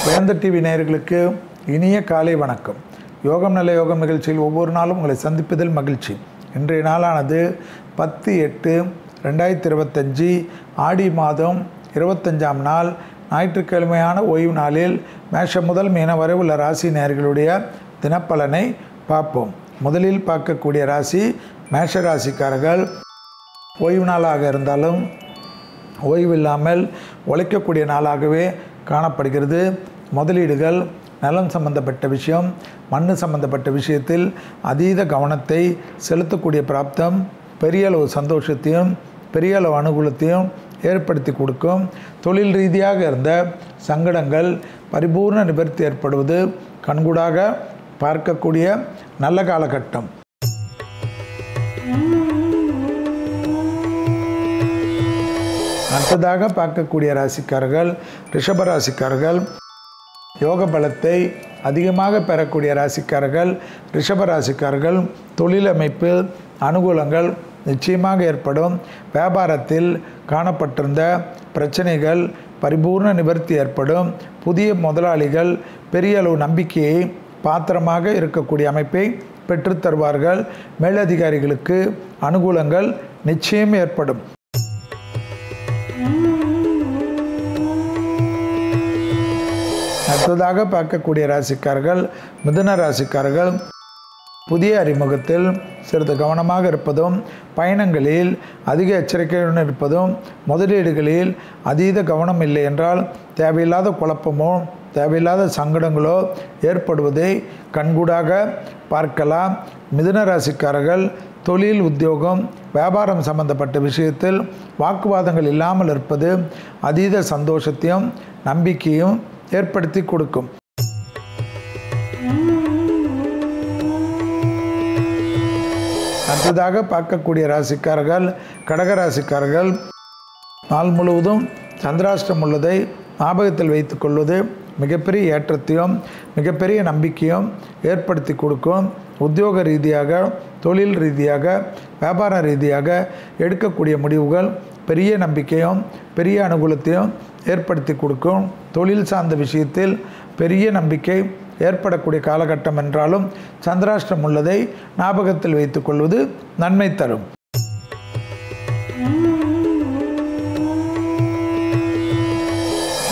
வேந்தர் டிவி நேயர்களுக்கு இனிய காலை வணக்கம். யோகம் நல்ல யோகம் நிகழ்ச்சியில் ஒவ்வொரு நாளும் உங்களை சந்திப்பதில் மகிழ்ச்சி. இன்றைய நாளானது 10/8/2025 ஆடி மாதம் 25ஆம் நாள் ஞாயிற்றுக்கிழமையான ஓய்வு நாளில் மேஷம் முதல் மீன வரை உள்ள ராசி நேயர்களுடைய தினப்பலனை பார்ப்போம். முதலில் பார்க்கக்கூடிய ராசி மேஷ ராசிக்காரர்கள். ஓய்வு நாளாக இருந்தாலும் ஓய்வில்லாமல் உழைக்கக்கூடிய நாளாகவே காணப்படுகிறது. முதலீடுகள், நலம் சம்பந்தப்பட்ட விஷயம், மண் சம்பந்தப்பட்ட விஷயத்தில் அதீத கவனத்தை செலுத்தக்கூடிய பிராப்தம் பெரிய அளவு சந்தோஷத்தையும் பெரிய அளவு அனுகூலத்தையும் ஏற்படுத்தி கொடுக்கும். தொழில் ரீதியாக இருந்த சங்கடங்கள் பரிபூர்ண நிவர்த்தி ஏற்படுவது கண்கூடாக பார்க்கக்கூடிய நல்ல காலகட்டம். அடுத்ததாக பார்க்கக்கூடிய ராசிக்காரர்கள் ரிஷப ராசிக்காரர்கள். யோக பலத்தை அதிகமாக பெறக்கூடிய ராசிக்காரர்கள் ரிஷப ராசிக்காரர்கள். தொழில் அமைப்பு அனுகூலங்கள் நிச்சயமாக ஏற்படும். வியாபாரத்தில் காணப்பட்டிருந்த பிரச்சனைகள் பரிபூர்ண நிவர்த்தி ஏற்படும். புதிய முதலாளிகள் பெரிய அளவு நம்பிக்கையை பாத்திரமாக இருக்கக்கூடிய அமைப்பை பெற்றுத்தருவார்கள். மேலதிகாரிகளுக்கு அனுகூலங்கள் நிச்சயம் ஏற்படும். அடுத்ததாக பார்க்கக்கூடிய ராசிக்காரர்கள் மிதுன ராசிக்காரர்கள். புதிய அறிமுகத்தில் சிறிது கவனமாக இருப்பதும், பயணங்களில் அதிக எச்சரிக்கையுடன் இருப்பதும், முதலீடுகளில் அதீத கவனம் இல்லை என்றால் தேவையில்லாத குழப்பமோ தேவையில்லாத சங்கடங்களோ ஏற்படுவதை கண்கூடாக பார்க்கலாம். மிதுன ராசிக்காரர்கள் தொழில், உத்தியோகம், வியாபாரம் சம்பந்தப்பட்ட விஷயத்தில் வாக்குவாதங்கள் இல்லாமல் இருப்பது அதீத சந்தோஷத்தையும் நம்பிக்கையும் ஏற்படுத்தி கொடுக்கும். அடுத்ததாக பார்க்கக்கூடிய ராசிக்காரர்கள் கடகராசிக்காரர்கள். நாள் முழுவதும் சந்திராஷ்டம் உள்ளதை ஞாபகத்தில் வைத்துக் கொள்வது மிகப்பெரிய ஏற்றத்தையும் மிகப்பெரிய நம்பிக்கையும் ஏற்படுத்தி கொடுக்கும். உத்தியோக ரீதியாக, தொழில் ரீதியாக, வியாபார ரீதியாக எடுக்கக்கூடிய முடிவுகள் பெரிய நம்பிக்கையும் பெரிய அனுகூலத்தையும் ஏற்படுத்தி கொடுக்கும். தொழில் சார்ந்த விஷயத்தில் பெரிய நம்பிக்கை ஏற்படக்கூடிய காலகட்டம் என்றாலும் சந்திராஷ்டம் உள்ளதை ஞாபகத்தில் வைத்துக் கொள்வது நன்மை தரும்.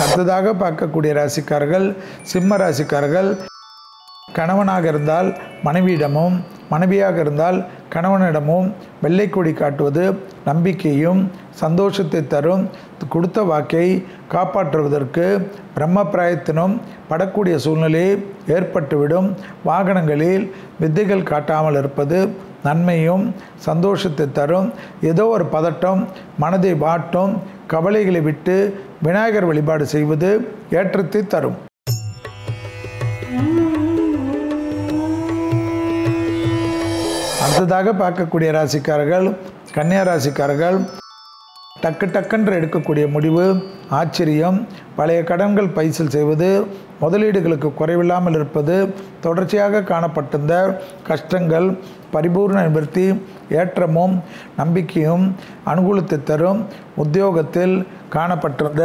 அடுத்ததாக பார்க்கக்கூடிய ராசிக்காரர்கள் சிம்ம ராசிக்காரர்கள். கணவனாக இருந்தால் மனைவியிடமும், மனைவியாக இருந்தால் கணவனிடமும் வெள்ளைக்கொடி காட்டுவது நம்பிக்கையும் சந்தோஷத்தை தரும். கொடுத்த வாக்கை காப்பாற்றுவதற்கு பிரம்ம பிரயத்தனம் படக்கூடிய சூழ்நிலை ஏற்பட்டுவிடும். வாகனங்களில் வித்தைகள் காட்டாமல் இருப்பது நன்மையும் சந்தோஷத்தை தரும். ஏதோ ஒரு பதட்டம் மனதை வாட்டும். கவலைகளை விட்டு விநாயகர் வழிபாடு செய்வது ஏற்றத்தை தரும். அடுத்ததாக பார்க்கக்கூடிய ராசிக்காரர்கள் கன்னியா ராசிக்காரர்கள். டக்கு டக்கென்று எடுக்கக்கூடிய முடிவு ஆச்சரியம். பழைய கடன்கள் பைசல் செய்வது, முதலீடுகளுக்கு குறைவில்லாமல் இருப்பது, தொடர்ச்சியாக காணப்பட்டிருந்த கஷ்டங்கள் பரிபூர்ண நிவர்த்தி, ஏற்றமும் நம்பிக்கையும் அனுகூலத்தை தரும். உத்தியோகத்தில் காணப்பட்டிருந்த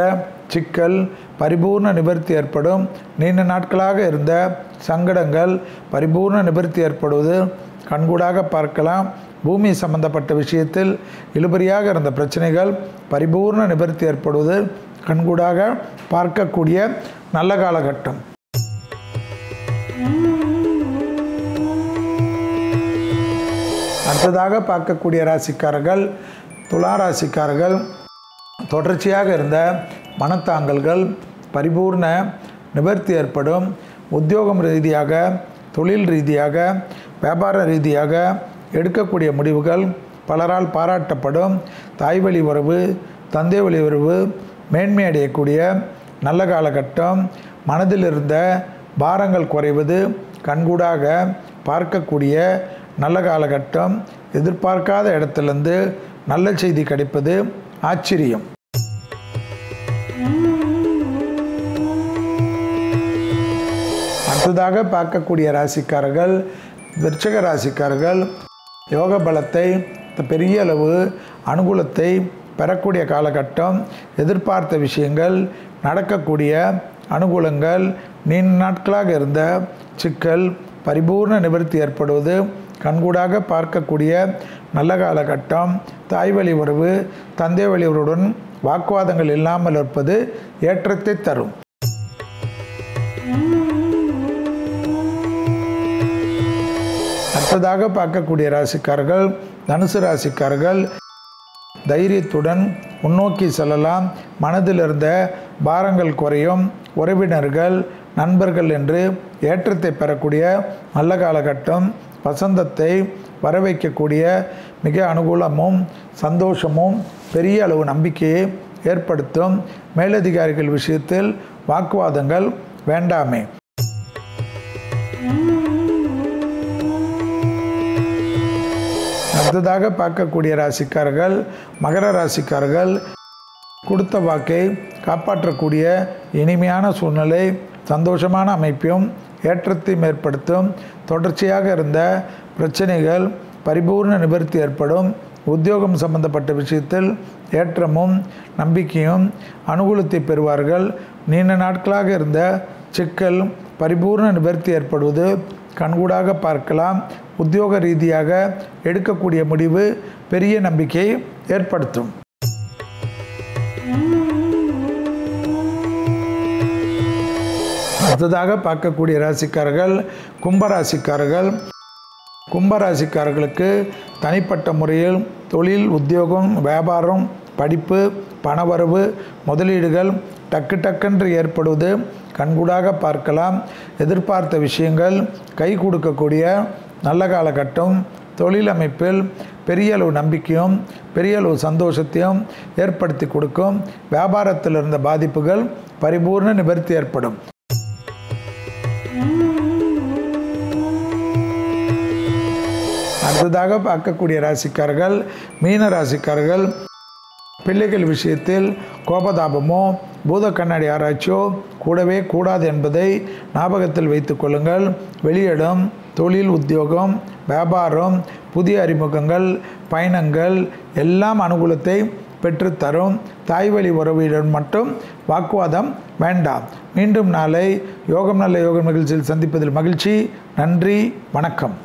சிக்கல் பரிபூர்ண நிவர்த்தி ஏற்படும். நீண்ட நாட்களாக இருந்த சங்கடங்கள் பரிபூர்ண நிவர்த்தி ஏற்படுவது கண்கூடாக பார்க்கலாம். பூமி சம்பந்தப்பட்ட விஷயத்தில் இழுபறியாக இருந்த பிரச்சனைகள் பரிபூர்ண நிவர்த்தி ஏற்படுவது கண்கூடாக பார்க்கக்கூடிய நல்ல காலகட்டம். அடுத்ததாக பார்க்கக்கூடிய ராசிக்காரர்கள் துலா ராசிக்காரர்கள். தொடர்ச்சியாக இருந்த மனத்தாங்கல்கள் பரிபூர்ண நிவர்த்தி ஏற்படும். உத்தியோகம் ரீதியாக, தொழில் ரீதியாக, வியாபார ரீதியாக எடுக்கக்கூடிய முடிவுகள் பலரால் பாராட்டப்படும். தாய் வழி உறவு, தந்தை வழி உறவு மேன்மை அடையக்கூடிய நல்ல காலகட்டம். மனதில் இருந்த பாரங்கள் குறைவது கண்கூடாக பார்க்கக்கூடிய நல்ல காலகட்டம். எதிர்பார்க்காத இடத்திலிருந்து நல்ல செய்தி கிடைப்பது ஆச்சரியம். அடுத்ததாக பார்க்கக்கூடிய ராசிக்காரர்கள் விருச்சிக ராசிக்காரர்கள். யோக பலத்தை பெரிய அளவு அனுகூலத்தை பெறக்கூடிய காலகட்டம். எதிர்பார்த்த விஷயங்கள் நடக்கக்கூடிய அனுகூலங்கள். நீண்ட நாட்களாக இருந்த சிக்கல் பரிபூர்ண நிவர்த்தி ஏற்படுவது. கண்கூடாக பார்க்கக்கூடிய நல்ல காலகட்டம். தாய் வழி உறவு, தந்தை வழி உறவுடன் வாக்குவாதங்கள் இல்லாமல் இருப்பது ஏற்றத்தை தரும். அடுத்ததாக பார்க்கக்கூடிய ராசிக்காரர்கள் தனுசு ராசிக்காரர்கள். தைரியத்துடன் முன்னோக்கி செல்லலாம். மனதில் இருந்த பாரங்கள் குறையும். உறவினர்கள், நண்பர்கள் என்று ஏற்றத்தை பெறக்கூடிய நல்ல காலகட்டம். வசந்தத்தை வரவைக்கக்கூடிய மிக அனுகூலமும் சந்தோஷமும் பெரிய அளவு நம்பிக்கையை ஏற்படுத்தும். மேலதிகாரிகள் விஷயத்தில் வாக்குவாதங்கள் வேண்டாமே. அடுத்ததாக பார்க்கக்கூடிய ராசிக்காரர்கள் மகர ராசிக்காரர்கள். கொடுத்த வாக்கை காப்பாற்றக்கூடிய இனிமையான சூழ்நிலை, சந்தோஷமான அமைப்பையும் ஏற்றத்தையும் ஏற்படுத்தும். தொடர்ச்சியாக இருந்த பிரச்சனைகள் பரிபூர்ண நிவர்த்தி ஏற்படும். உத்தியோகம் சம்பந்தப்பட்ட விஷயத்தில் ஏற்றமும் நம்பிக்கையும் அனுகூலத்தை பெறுவார்கள். நீண்ட நாட்களாக இருந்த சிக்கல் பரிபூர்ண நிவர்த்தி ஏற்படுவது கண்கூடாக பார்க்கலாம். உத்தியோக ரீதியாக எடுக்கக்கூடிய முடிவு பெரிய நம்பிக்கையை ஏற்படுத்தும். அடுத்ததாக பார்க்கக்கூடிய ராசிக்காரர்கள் கும்பராசிக்காரர்கள். கும்பராசிக்காரர்களுக்கு தனிப்பட்ட முறையில் தொழில், உத்தியோகம், வியாபாரம், படிப்பு, பணவரவு, முதலீடுகள் டக்குன்று ஏற்படுவது கண்கூடாக பார்க்கலாம். எதிர்பார்த்த விஷயங்கள் கை கொடுக்கக்கூடிய நல்ல காலகட்டம். தொழில் அமைப்பில் பெரிய அளவு நம்பிக்கையும் பெரிய அளவு சந்தோஷத்தையும் ஏற்படுத்தி கொடுக்கும். வியாபாரத்தில் இருந்த பாதிப்புகள் பரிபூர்ண நிவர்த்தி ஏற்படும். அடுத்ததாக பார்க்கக்கூடிய ராசிக்காரர்கள் மீன ராசிக்காரர்கள். பிள்ளைகள் விஷயத்தில் கோபதாபமோ பூத கண்ணாடி ஆராய்ச்சியோ கூடவே கூடாது என்பதை ஞாபகத்தில் வைத்து கொள்ளுங்கள். வெளியிடம், தொழில், உத்தியோகம், வியாபாரம், புதிய அறிமுகங்கள், பயணங்கள் எல்லாம் அனுகூலத்தை பெற்றுத்தரும். தாய் வழி உறவிடம் மட்டும் வாக்குவாதம் வேண்டாம். மீண்டும் நாளை யோகம் நல்ல யோகம் நிகழ்ச்சியில் சந்திப்பதில் மகிழ்ச்சி. நன்றி, வணக்கம்.